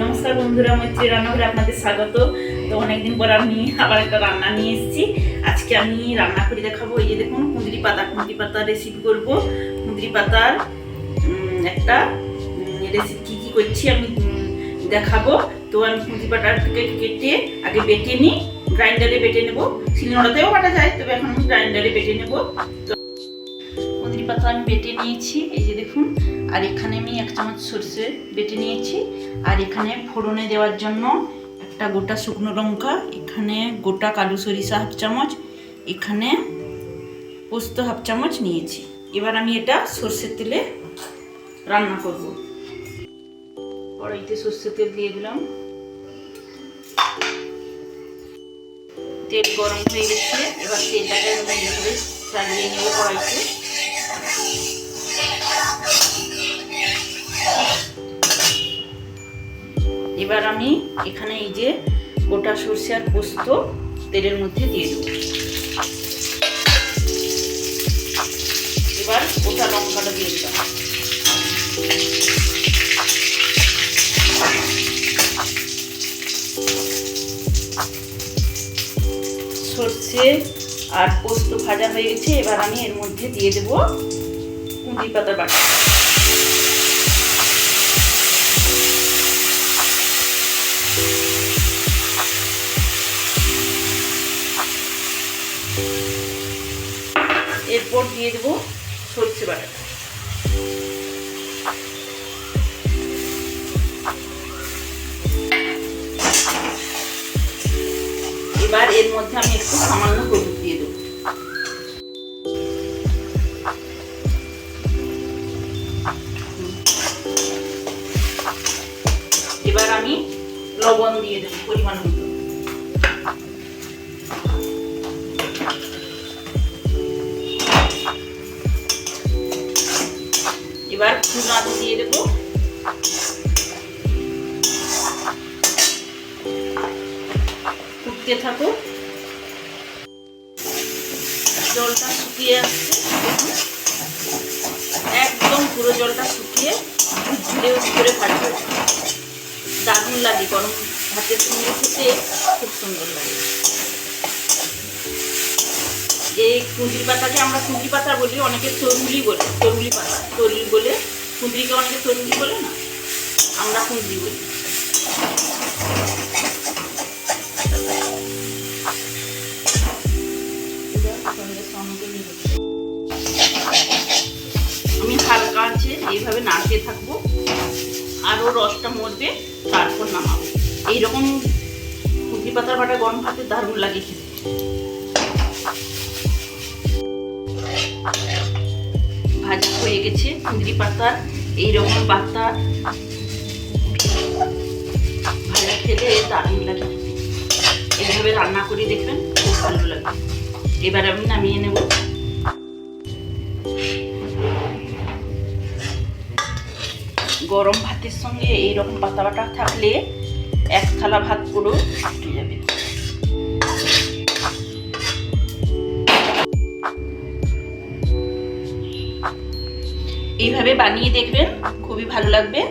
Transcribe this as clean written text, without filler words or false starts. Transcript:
নমস্কার বন্ধুরা, মৈত্রী রান্নাঘরে আপনাদের স্বাগত। তো অনেকদিন পর আমি আবার একটা রান্না নিয়ে এসেছি। আজকে আমি রান্না করে দেখাবো। এই যে দেখুন, কুঁদরি পাতার রেসিপি করব। কুঁদরি পাতার একটা রেসিপি কী করছি আমি দেখাবো। তো আমি কুঁদরি পাতাটাকে কেটে আগে বেটে নিই, গ্রাইন্ডারে বেটে নেবো। শিলনোড়াতেও বাটা যায়, তবে এখন আমি গ্রাইন্ডারে বেটে নেবো। কুঁদরি পাতা আমি বেটে নিয়েছি, এই যে দেখুন। আর এখানে আমি 1 চামচ সরষে বেটে নিয়েছি। আর এখানে ফোড়নে দেওয়ার জন্য একটা গোটা শুকনো লঙ্কা, এখানে গোটা কালো সরিষা 1/2 চামচ, এখানে পোস্ত 1/2 চামচ নিয়েছি। এবার আমি এটা সরষের তেলে রান্না করব। কড়াইতে সরষের তেল দিয়ে দিলাম। তেল গরম হয়ে গেছে, এবার তেলটাকে এইভাবে চালিয়ে নেব কড়াইতে। এবার আমি এখানে এই যে গোটা সরষে আর পোস্ত তেলের মধ্যে দিয়ে দেব। এবার গোটা লঙ্কাটা দিয়ে দিলাম। সরষে আর পোস্ত ভাজা হয়ে গেছে, এবার আমি এর মধ্যে দিয়ে দেব কুঁদরি পাতা বাটা। এরপর দিয়ে দেবো সরষে বাটাটা। এবার এর মধ্যে আমি একটু সামান্য হলুদ দিয়ে দেবো। এবার আমি লবণ দিয়ে দেবো পরিমাণ মতো। এবার চুলাতে দিয়ে দেবো। ফুটতে থাকো, জলটা শুকিয়ে আসছে, একদম পুরো জলটা শুকিয়ে ঝুলে করে ভাজবে। দারুণ লাগে, গরম ভাতের সঙ্গে খেতে খুব সুন্দর লাগে। এই কুঁদরি পাতাকে আমরা কুঁদরি পাতা বলি, অনেকে তরুলি বলে, তরুলি পাতা, তরুলি বলে। কুঁদরিকে অনেকে তরুলি বলে না, আমরা কুঁদরি বলি। আমি হালকা আছে এইভাবে নাড়তে থাকবো, আরও রসটা মরবে, তারপর নামাবো। এইরকম কুঁদরি পাতার বাটা গরম ভাতে দারুণ লাগে খেতে। ভাজা হয়ে গেছে কুঁদরি পাতার এইরকম পাতা ভাজা খেলে দারুণ লাগে। এইভাবে রান্না করে দেখবেন, খুব ভালো লাগে। এবার আমি নামিয়ে নেব। গরম ভাতের সঙ্গে এইরকম পাতা বাটা থাকলে 1 থালা ভাত পুরো উঠে যাবে। এইভাবে বানিয়ে দেখবেন, খুবই ভালো লাগবে।